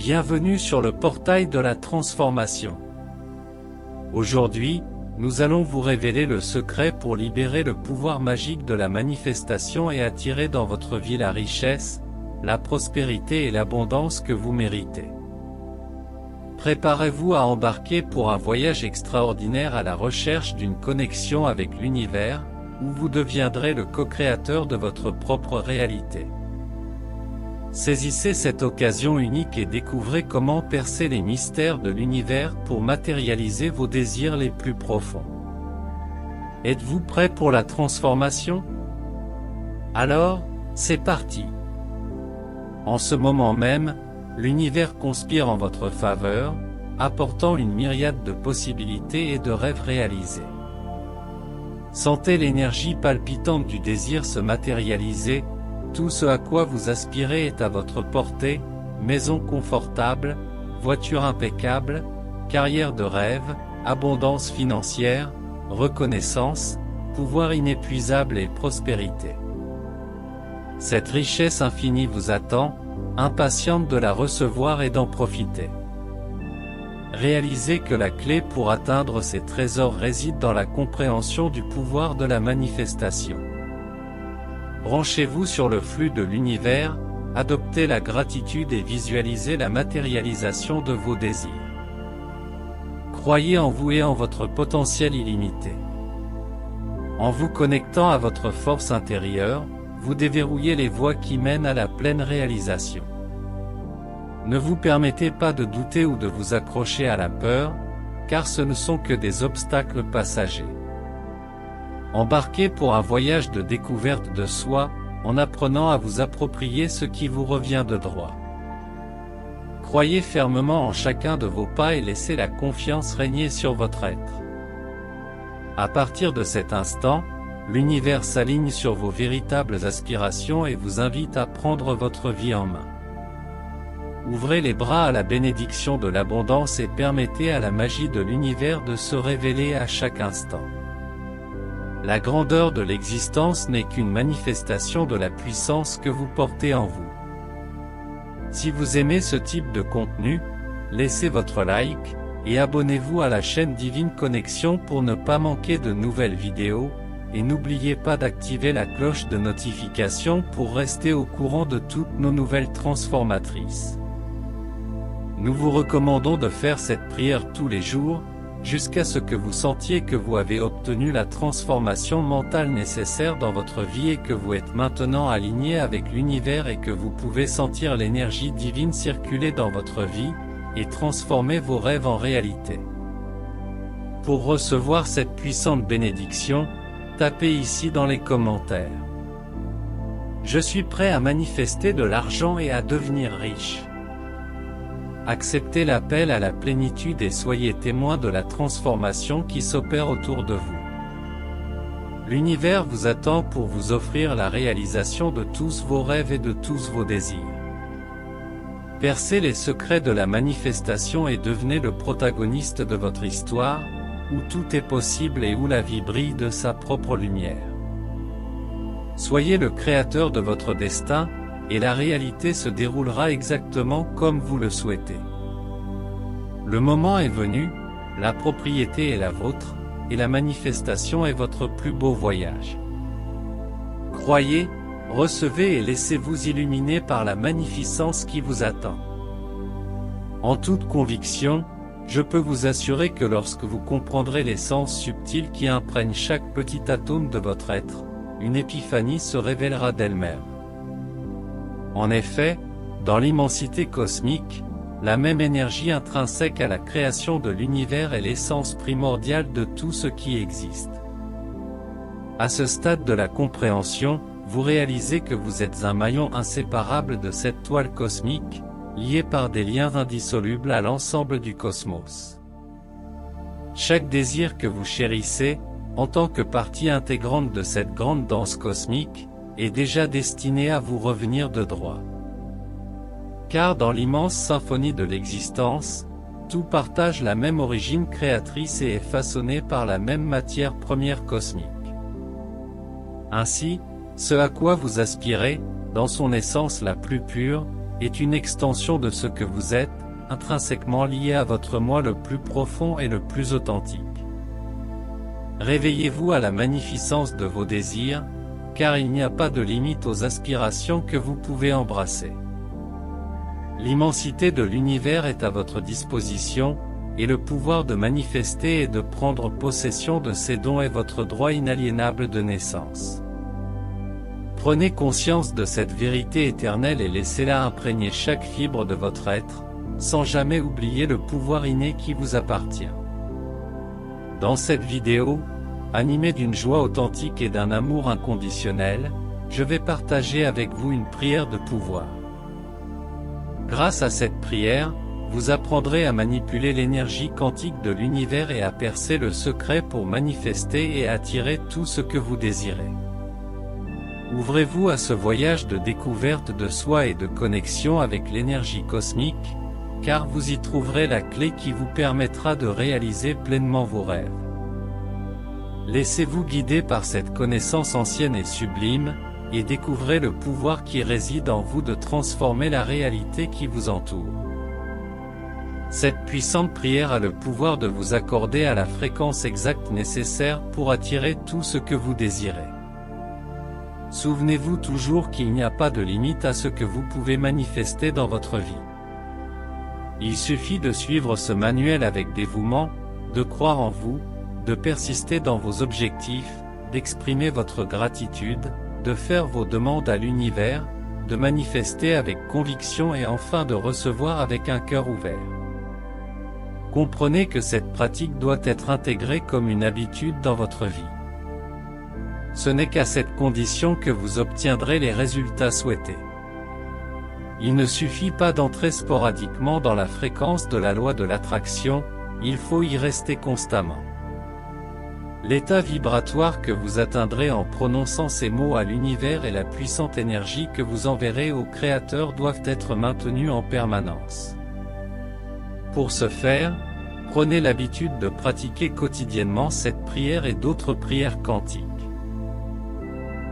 Bienvenue sur le portail de la transformation. Aujourd'hui, nous allons vous révéler le secret pour libérer le pouvoir magique de la manifestation et attirer dans votre vie la richesse, la prospérité et l'abondance que vous méritez. Préparez-vous à embarquer pour un voyage extraordinaire à la recherche d'une connexion avec l'univers, où vous deviendrez le co-créateur de votre propre réalité. Saisissez cette occasion unique et découvrez comment percer les mystères de l'univers pour matérialiser vos désirs les plus profonds. Êtes-vous prêt pour la transformation? Alors, c'est parti! En ce moment même, l'univers conspire en votre faveur, apportant une myriade de possibilités et de rêves réalisés. Sentez l'énergie palpitante du désir se matérialiser, tout ce à quoi vous aspirez est à votre portée, maison confortable, voiture impeccable, carrière de rêve, abondance financière, reconnaissance, pouvoir inépuisable et prospérité. Cette richesse infinie vous attend, impatiente de la recevoir et d'en profiter. Réalisez que la clé pour atteindre ces trésors réside dans la compréhension du pouvoir de la manifestation. Branchez-vous sur le flux de l'univers, adoptez la gratitude et visualisez la matérialisation de vos désirs. Croyez en vous et en votre potentiel illimité. En vous connectant à votre force intérieure, vous déverrouillez les voies qui mènent à la pleine réalisation. Ne vous permettez pas de douter ou de vous accrocher à la peur, car ce ne sont que des obstacles passagers. Embarquez pour un voyage de découverte de soi, en apprenant à vous approprier ce qui vous revient de droit. Croyez fermement en chacun de vos pas et laissez la confiance régner sur votre être. À partir de cet instant, l'univers s'aligne sur vos véritables aspirations et vous invite à prendre votre vie en main. Ouvrez les bras à la bénédiction de l'abondance et permettez à la magie de l'univers de se révéler à chaque instant. La grandeur de l'existence n'est qu'une manifestation de la puissance que vous portez en vous. Si vous aimez ce type de contenu, laissez votre like, et abonnez-vous à la chaîne Divine Connexion pour ne pas manquer de nouvelles vidéos, et n'oubliez pas d'activer la cloche de notification pour rester au courant de toutes nos nouvelles transformatrices. Nous vous recommandons de faire cette prière tous les jours, jusqu'à ce que vous sentiez que vous avez obtenu la transformation mentale nécessaire dans votre vie et que vous êtes maintenant aligné avec l'univers et que vous pouvez sentir l'énergie divine circuler dans votre vie, et transformer vos rêves en réalité. Pour recevoir cette puissante bénédiction, tapez ici dans les commentaires. Je suis prêt à manifester de l'argent et à devenir riche. Acceptez l'appel à la plénitude et soyez témoin de la transformation qui s'opère autour de vous. L'univers vous attend pour vous offrir la réalisation de tous vos rêves et de tous vos désirs. Percez les secrets de la manifestation et devenez le protagoniste de votre histoire, où tout est possible et où la vie brille de sa propre lumière. Soyez le créateur de votre destin, et la réalité se déroulera exactement comme vous le souhaitez. Le moment est venu, la propriété est la vôtre, et la manifestation est votre plus beau voyage. Croyez, recevez et laissez-vous illuminer par la magnificence qui vous attend. En toute conviction, je peux vous assurer que lorsque vous comprendrez l'essence subtile qui imprègne chaque petit atome de votre être, une épiphanie se révélera d'elle-même. En effet, dans l'immensité cosmique, la même énergie intrinsèque à la création de l'univers est l'essence primordiale de tout ce qui existe. À ce stade de la compréhension, vous réalisez que vous êtes un maillon inséparable de cette toile cosmique, lié par des liens indissolubles à l'ensemble du cosmos. Chaque désir que vous chérissez, en tant que partie intégrante de cette grande danse cosmique, est déjà destiné à vous revenir de droit. Car dans l'immense symphonie de l'existence, tout partage la même origine créatrice et est façonné par la même matière première cosmique. Ainsi, ce à quoi vous aspirez, dans son essence la plus pure, est une extension de ce que vous êtes, intrinsèquement lié à votre moi le plus profond et le plus authentique. Réveillez-vous à la magnificence de vos désirs, car il n'y a pas de limite aux aspirations que vous pouvez embrasser. L'immensité de l'univers est à votre disposition, et le pouvoir de manifester et de prendre possession de ces dons est votre droit inaliénable de naissance. Prenez conscience de cette vérité éternelle et laissez-la imprégner chaque fibre de votre être, sans jamais oublier le pouvoir inné qui vous appartient. Dans cette vidéo, animé d'une joie authentique et d'un amour inconditionnel, je vais partager avec vous une prière de pouvoir. Grâce à cette prière, vous apprendrez à manipuler l'énergie quantique de l'univers et à percer le secret pour manifester et attirer tout ce que vous désirez. Ouvrez-vous à ce voyage de découverte de soi et de connexion avec l'énergie cosmique, car vous y trouverez la clé qui vous permettra de réaliser pleinement vos rêves. Laissez-vous guider par cette connaissance ancienne et sublime, et découvrez le pouvoir qui réside en vous de transformer la réalité qui vous entoure. Cette puissante prière a le pouvoir de vous accorder à la fréquence exacte nécessaire pour attirer tout ce que vous désirez. Souvenez-vous toujours qu'il n'y a pas de limite à ce que vous pouvez manifester dans votre vie. Il suffit de suivre ce manuel avec dévouement, de croire en vous, de persister dans vos objectifs, d'exprimer votre gratitude, de faire vos demandes à l'univers, de manifester avec conviction et enfin de recevoir avec un cœur ouvert. Comprenez que cette pratique doit être intégrée comme une habitude dans votre vie. Ce n'est qu'à cette condition que vous obtiendrez les résultats souhaités. Il ne suffit pas d'entrer sporadiquement dans la fréquence de la loi de l'attraction, il faut y rester constamment. L'état vibratoire que vous atteindrez en prononçant ces mots à l'univers et la puissante énergie que vous enverrez au Créateur doivent être maintenus en permanence. Pour ce faire, prenez l'habitude de pratiquer quotidiennement cette prière et d'autres prières quantiques.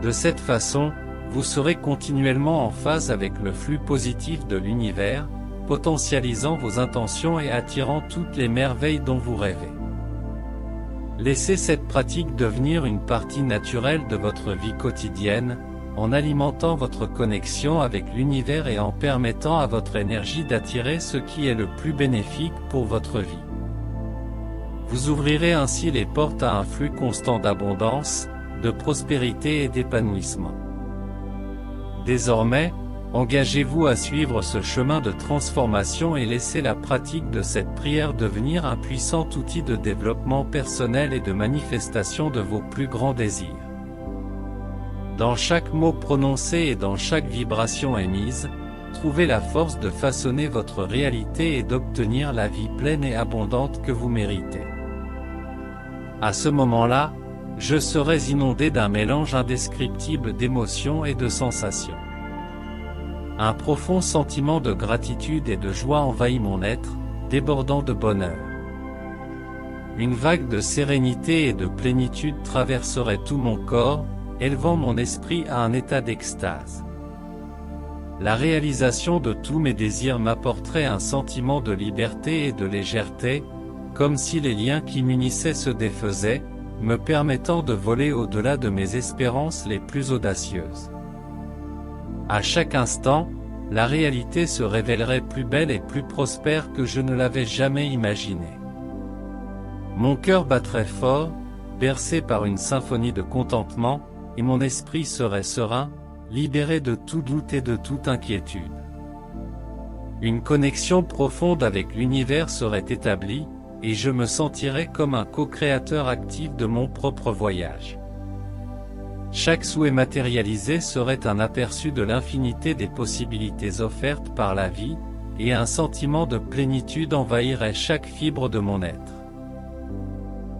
De cette façon, vous serez continuellement en phase avec le flux positif de l'univers, potentialisant vos intentions et attirant toutes les merveilles dont vous rêvez. Laissez cette pratique devenir une partie naturelle de votre vie quotidienne, en alimentant votre connexion avec l'univers et en permettant à votre énergie d'attirer ce qui est le plus bénéfique pour votre vie. Vous ouvrirez ainsi les portes à un flux constant d'abondance, de prospérité et d'épanouissement. Désormais, engagez-vous à suivre ce chemin de transformation et laissez la pratique de cette prière devenir un puissant outil de développement personnel et de manifestation de vos plus grands désirs. Dans chaque mot prononcé et dans chaque vibration émise, trouvez la force de façonner votre réalité et d'obtenir la vie pleine et abondante que vous méritez. À ce moment-là, je serai inondé d'un mélange indescriptible d'émotions et de sensations. Un profond sentiment de gratitude et de joie envahit mon être, débordant de bonheur. Une vague de sérénité et de plénitude traverserait tout mon corps, élevant mon esprit à un état d'extase. La réalisation de tous mes désirs m'apporterait un sentiment de liberté et de légèreté, comme si les liens qui m'unissaient se défaisaient, me permettant de voler au-delà de mes espérances les plus audacieuses. À chaque instant, la réalité se révélerait plus belle et plus prospère que je ne l'avais jamais imaginé. Mon cœur battrait fort, bercé par une symphonie de contentement, et mon esprit serait serein, libéré de tout doute et de toute inquiétude. Une connexion profonde avec l'univers serait établie, et je me sentirais comme un co-créateur actif de mon propre voyage. Chaque souhait matérialisé serait un aperçu de l'infinité des possibilités offertes par la vie, et un sentiment de plénitude envahirait chaque fibre de mon être.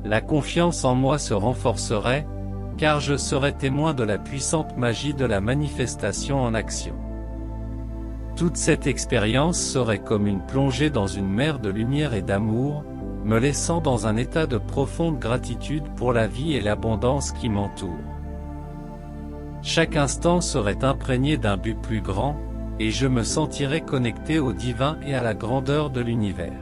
La confiance en moi se renforcerait, car je serais témoin de la puissante magie de la manifestation en action. Toute cette expérience serait comme une plongée dans une mer de lumière et d'amour, me laissant dans un état de profonde gratitude pour la vie et l'abondance qui m'entoure. Chaque instant serait imprégné d'un but plus grand, et je me sentirai connecté au divin et à la grandeur de l'univers.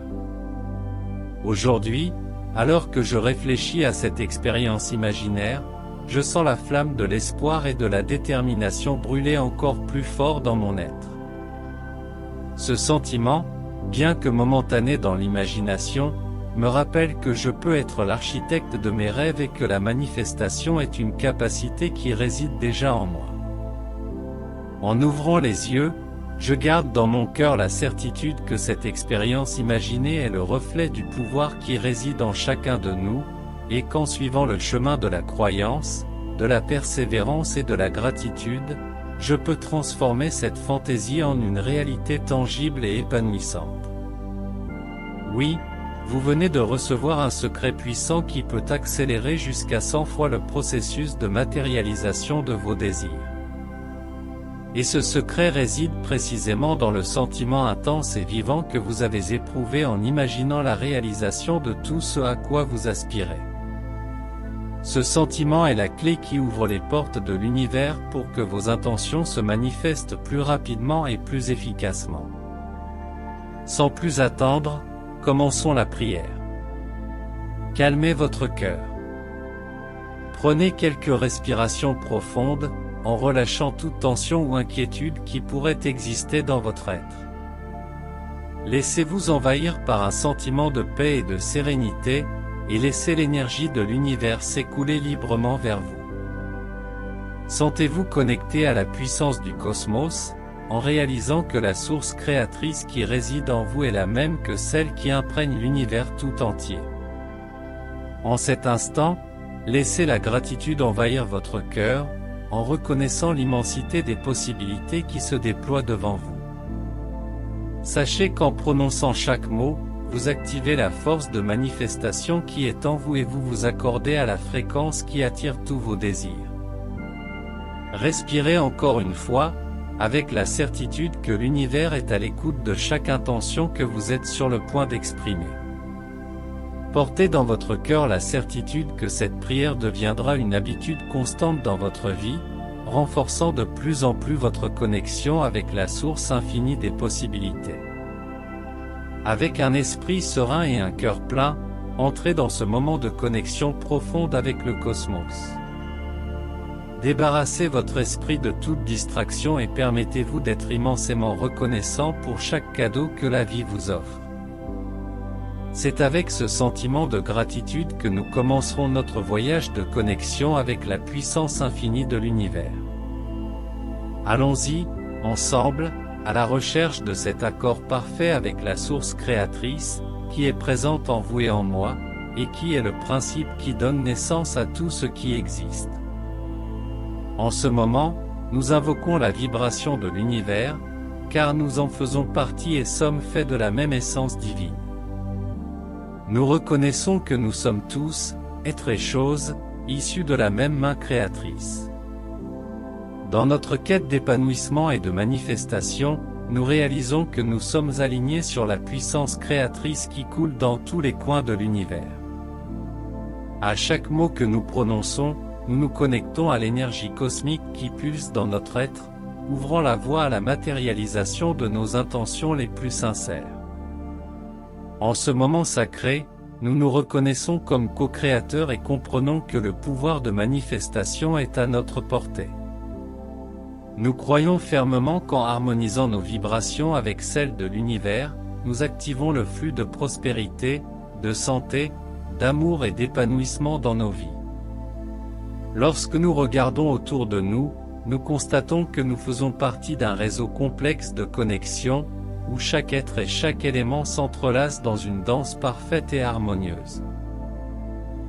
Aujourd'hui, alors que je réfléchis à cette expérience imaginaire, je sens la flamme de l'espoir et de la détermination brûler encore plus fort dans mon être. Ce sentiment, bien que momentané dans l'imagination, me rappelle que je peux être l'architecte de mes rêves et que la manifestation est une capacité qui réside déjà en moi. En ouvrant les yeux, je garde dans mon cœur la certitude que cette expérience imaginée est le reflet du pouvoir qui réside en chacun de nous, et qu'en suivant le chemin de la croyance, de la persévérance et de la gratitude, je peux transformer cette fantaisie en une réalité tangible et épanouissante. Oui, vous venez de recevoir un secret puissant qui peut accélérer jusqu'à 100 fois le processus de matérialisation de vos désirs. Et ce secret réside précisément dans le sentiment intense et vivant que vous avez éprouvé en imaginant la réalisation de tout ce à quoi vous aspirez. Ce sentiment est la clé qui ouvre les portes de l'univers pour que vos intentions se manifestent plus rapidement et plus efficacement. Sans plus attendre, commençons la prière. Calmez votre cœur. Prenez quelques respirations profondes, en relâchant toute tension ou inquiétude qui pourrait exister dans votre être. Laissez-vous envahir par un sentiment de paix et de sérénité, et laissez l'énergie de l'univers s'écouler librement vers vous. Sentez-vous connecté à la puissance du cosmos, en réalisant que la source créatrice qui réside en vous est la même que celle qui imprègne l'univers tout entier. En cet instant, laissez la gratitude envahir votre cœur, en reconnaissant l'immensité des possibilités qui se déploient devant vous. Sachez qu'en prononçant chaque mot, vous activez la force de manifestation qui est en vous et vous vous accordez à la fréquence qui attire tous vos désirs. Respirez encore une fois, avec la certitude que l'univers est à l'écoute de chaque intention que vous êtes sur le point d'exprimer. Portez dans votre cœur la certitude que cette prière deviendra une habitude constante dans votre vie, renforçant de plus en plus votre connexion avec la source infinie des possibilités. Avec un esprit serein et un cœur plein, entrez dans ce moment de connexion profonde avec le cosmos. Débarrassez votre esprit de toute distraction et permettez-vous d'être immensément reconnaissant pour chaque cadeau que la vie vous offre. C'est avec ce sentiment de gratitude que nous commencerons notre voyage de connexion avec la puissance infinie de l'univers. Allons-y, ensemble, à la recherche de cet accord parfait avec la source créatrice, qui est présente en vous et en moi, et qui est le principe qui donne naissance à tout ce qui existe. En ce moment, nous invoquons la vibration de l'univers, car nous en faisons partie et sommes faits de la même essence divine. Nous reconnaissons que nous sommes tous, êtres et choses, issus de la même main créatrice. Dans notre quête d'épanouissement et de manifestation, nous réalisons que nous sommes alignés sur la puissance créatrice qui coule dans tous les coins de l'univers. À chaque mot que nous prononçons, nous nous connectons à l'énergie cosmique qui pulse dans notre être, ouvrant la voie à la matérialisation de nos intentions les plus sincères. En ce moment sacré, nous nous reconnaissons comme co-créateurs et comprenons que le pouvoir de manifestation est à notre portée. Nous croyons fermement qu'en harmonisant nos vibrations avec celles de l'univers, nous activons le flux de prospérité, de santé, d'amour et d'épanouissement dans nos vies. Lorsque nous regardons autour de nous, nous constatons que nous faisons partie d'un réseau complexe de connexions, où chaque être et chaque élément s'entrelacent dans une danse parfaite et harmonieuse.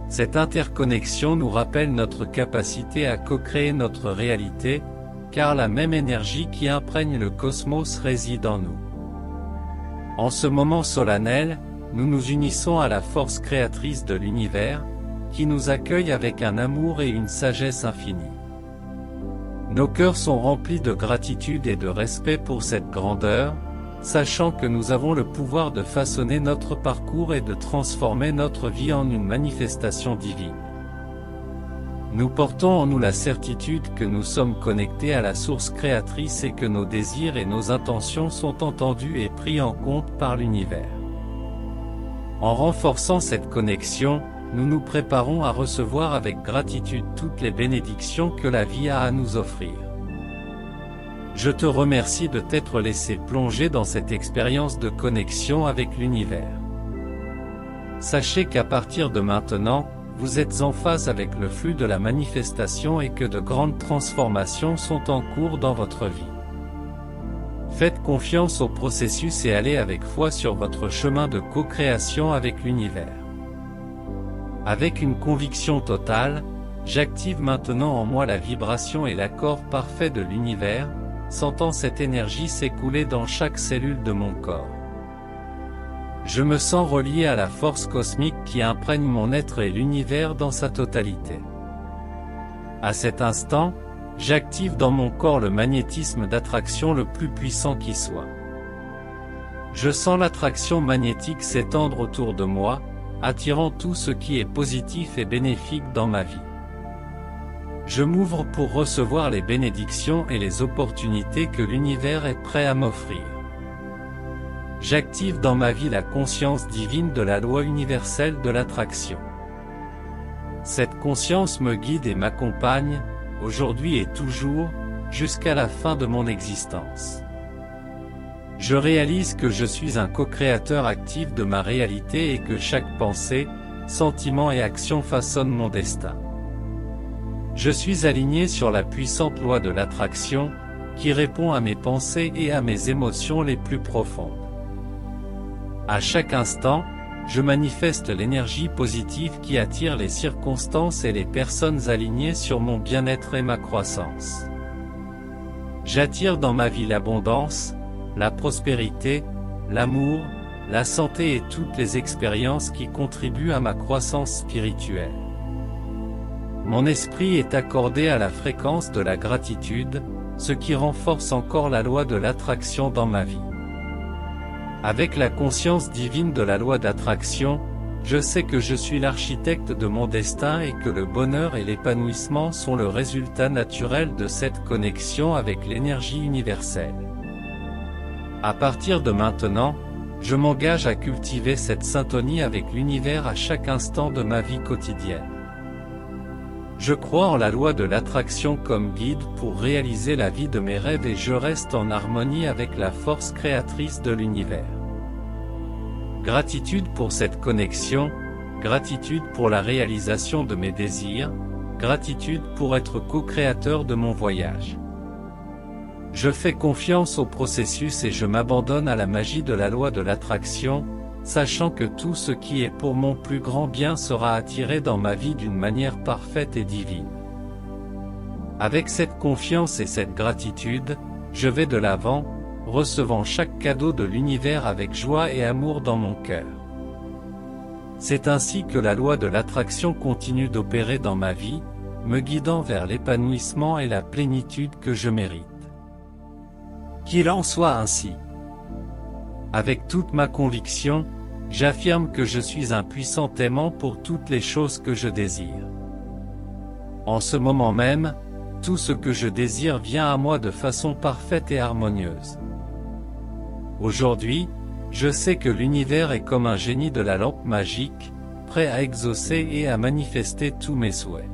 Cette interconnexion nous rappelle notre capacité à co-créer notre réalité, car la même énergie qui imprègne le cosmos réside en nous. En ce moment solennel, nous nous unissons à la force créatrice de l'univers, qui nous accueille avec un amour et une sagesse infinie. Nos cœurs sont remplis de gratitude et de respect pour cette grandeur, sachant que nous avons le pouvoir de façonner notre parcours et de transformer notre vie en une manifestation divine. Nous portons en nous la certitude que nous sommes connectés à la source créatrice et que nos désirs et nos intentions sont entendus et pris en compte par l'univers. En renforçant cette connexion, nous nous préparons à recevoir avec gratitude toutes les bénédictions que la vie a à nous offrir. Je te remercie de t'être laissé plonger dans cette expérience de connexion avec l'univers. Sachez qu'à partir de maintenant, vous êtes en phase avec le flux de la manifestation et que de grandes transformations sont en cours dans votre vie. Faites confiance au processus et allez avec foi sur votre chemin de co-création avec l'univers. Avec une conviction totale, j'active maintenant en moi la vibration et l'accord parfait de l'univers, sentant cette énergie s'écouler dans chaque cellule de mon corps. Je me sens relié à la force cosmique qui imprègne mon être et l'univers dans sa totalité. À cet instant, j'active dans mon corps le magnétisme d'attraction le plus puissant qui soit. Je sens l'attraction magnétique s'étendre autour de moi, attirant tout ce qui est positif et bénéfique dans ma vie. Je m'ouvre pour recevoir les bénédictions et les opportunités que l'univers est prêt à m'offrir. J'active dans ma vie la conscience divine de la loi universelle de l'attraction. Cette conscience me guide et m'accompagne, aujourd'hui et toujours, jusqu'à la fin de mon existence. Je réalise que je suis un co-créateur actif de ma réalité et que chaque pensée, sentiment et action façonne mon destin. Je suis aligné sur la puissante loi de l'attraction, qui répond à mes pensées et à mes émotions les plus profondes. À chaque instant, je manifeste l'énergie positive qui attire les circonstances et les personnes alignées sur mon bien-être et ma croissance. J'attire dans ma vie l'abondance, la prospérité, l'amour, la santé et toutes les expériences qui contribuent à ma croissance spirituelle. Mon esprit est accordé à la fréquence de la gratitude, ce qui renforce encore la loi de l'attraction dans ma vie. Avec la conscience divine de la loi d'attraction, je sais que je suis l'architecte de mon destin et que le bonheur et l'épanouissement sont le résultat naturel de cette connexion avec l'énergie universelle. À partir de maintenant, je m'engage à cultiver cette syntonie avec l'univers à chaque instant de ma vie quotidienne. Je crois en la loi de l'attraction comme guide pour réaliser la vie de mes rêves et je reste en harmonie avec la force créatrice de l'univers. Gratitude pour cette connexion, gratitude pour la réalisation de mes désirs, gratitude pour être co-créateur de mon voyage. Je fais confiance au processus et je m'abandonne à la magie de la loi de l'attraction, sachant que tout ce qui est pour mon plus grand bien sera attiré dans ma vie d'une manière parfaite et divine. Avec cette confiance et cette gratitude, je vais de l'avant, recevant chaque cadeau de l'univers avec joie et amour dans mon cœur. C'est ainsi que la loi de l'attraction continue d'opérer dans ma vie, me guidant vers l'épanouissement et la plénitude que je mérite. Qu'il en soit ainsi. Avec toute ma conviction, j'affirme que je suis un puissant aimant pour toutes les choses que je désire. En ce moment même, tout ce que je désire vient à moi de façon parfaite et harmonieuse. Aujourd'hui, je sais que l'univers est comme un génie de la lampe magique, prêt à exaucer et à manifester tous mes souhaits.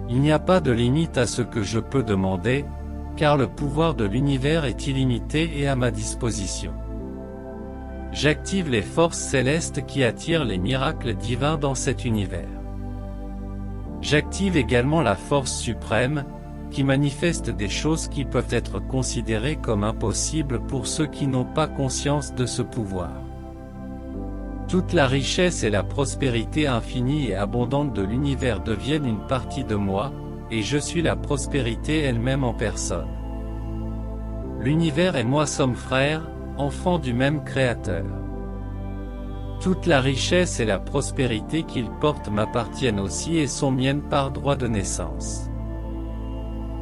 Il n'y a pas de limite à ce que je peux demander, car le pouvoir de l'univers est illimité et à ma disposition. J'active les forces célestes qui attirent les miracles divins dans cet univers. J'active également la force suprême, qui manifeste des choses qui peuvent être considérées comme impossibles pour ceux qui n'ont pas conscience de ce pouvoir. Toute la richesse et la prospérité infinie et abondante de l'univers deviennent une partie de moi, et je suis la prospérité elle-même en personne. L'univers et moi sommes frères, enfants du même Créateur. Toute la richesse et la prospérité qu'il porte m'appartiennent aussi et sont miennes par droit de naissance.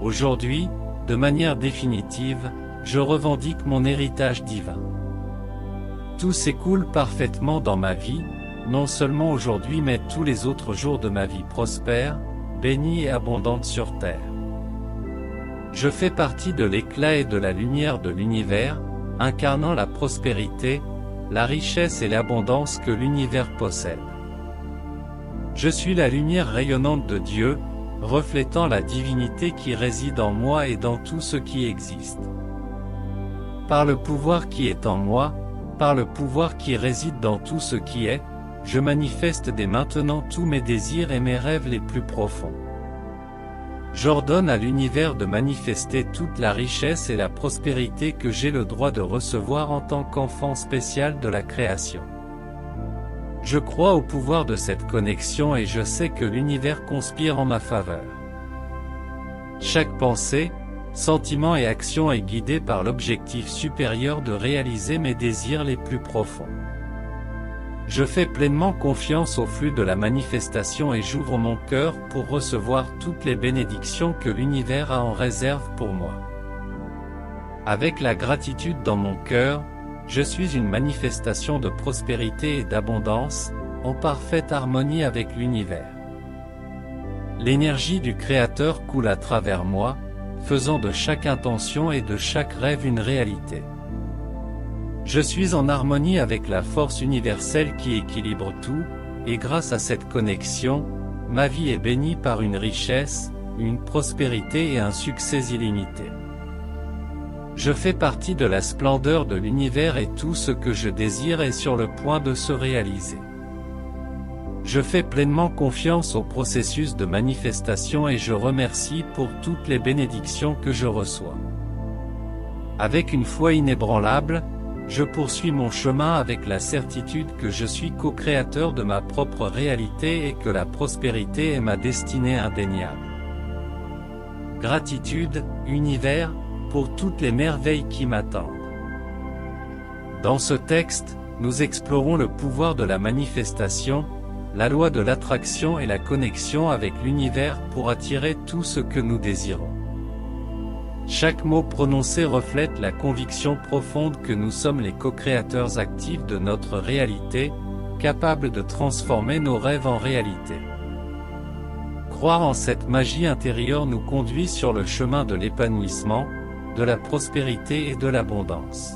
Aujourd'hui, de manière définitive, je revendique mon héritage divin. Tout s'écoule parfaitement dans ma vie, non seulement aujourd'hui mais tous les autres jours de ma vie prospèrent, bénie et abondante sur terre. Je fais partie de l'éclat et de la lumière de l'univers, incarnant la prospérité, la richesse et l'abondance que l'univers possède. Je suis la lumière rayonnante de Dieu, reflétant la divinité qui réside en moi et dans tout ce qui existe. Par le pouvoir qui est en moi, par le pouvoir qui réside dans tout ce qui est, je manifeste dès maintenant tous mes désirs et mes rêves les plus profonds. J'ordonne à l'univers de manifester toute la richesse et la prospérité que j'ai le droit de recevoir en tant qu'enfant spécial de la création. Je crois au pouvoir de cette connexion et je sais que l'univers conspire en ma faveur. Chaque pensée, sentiment et action est guidée par l'objectif supérieur de réaliser mes désirs les plus profonds. Je fais pleinement confiance au flux de la manifestation et j'ouvre mon cœur pour recevoir toutes les bénédictions que l'univers a en réserve pour moi. Avec la gratitude dans mon cœur, je suis une manifestation de prospérité et d'abondance, en parfaite harmonie avec l'univers. L'énergie du Créateur coule à travers moi, faisant de chaque intention et de chaque rêve une réalité. Je suis en harmonie avec la force universelle qui équilibre tout, et grâce à cette connexion, ma vie est bénie par une richesse, une prospérité et un succès illimités. Je fais partie de la splendeur de l'univers et tout ce que je désire est sur le point de se réaliser. Je fais pleinement confiance au processus de manifestation et je remercie pour toutes les bénédictions que je reçois. Avec une foi inébranlable, je poursuis mon chemin avec la certitude que je suis co-créateur de ma propre réalité et que la prospérité est ma destinée indéniable. Gratitude, univers, pour toutes les merveilles qui m'attendent. Dans ce texte, nous explorons le pouvoir de la manifestation, la loi de l'attraction et la connexion avec l'univers pour attirer tout ce que nous désirons. Chaque mot prononcé reflète la conviction profonde que nous sommes les co-créateurs actifs de notre réalité, capables de transformer nos rêves en réalité. Croire en cette magie intérieure nous conduit sur le chemin de l'épanouissement, de la prospérité et de l'abondance.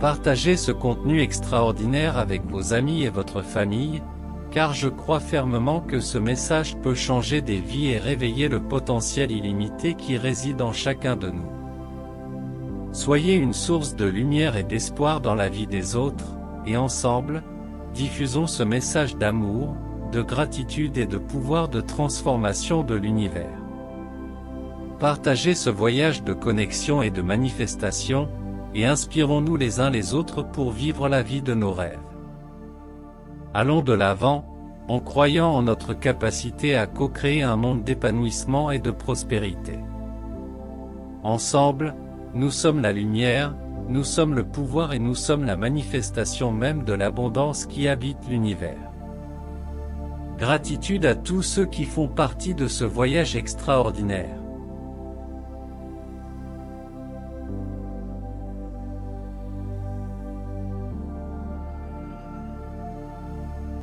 Partagez ce contenu extraordinaire avec vos amis et votre famille, car je crois fermement que ce message peut changer des vies et réveiller le potentiel illimité qui réside en chacun de nous. Soyez une source de lumière et d'espoir dans la vie des autres, et ensemble, diffusons ce message d'amour, de gratitude et de pouvoir de transformation de l'univers. Partagez ce voyage de connexion et de manifestation, et inspirons-nous les uns les autres pour vivre la vie de nos rêves. Allons de l'avant, en croyant en notre capacité à co-créer un monde d'épanouissement et de prospérité. Ensemble, nous sommes la lumière, nous sommes le pouvoir et nous sommes la manifestation même de l'abondance qui habite l'univers. Gratitude à tous ceux qui font partie de ce voyage extraordinaire.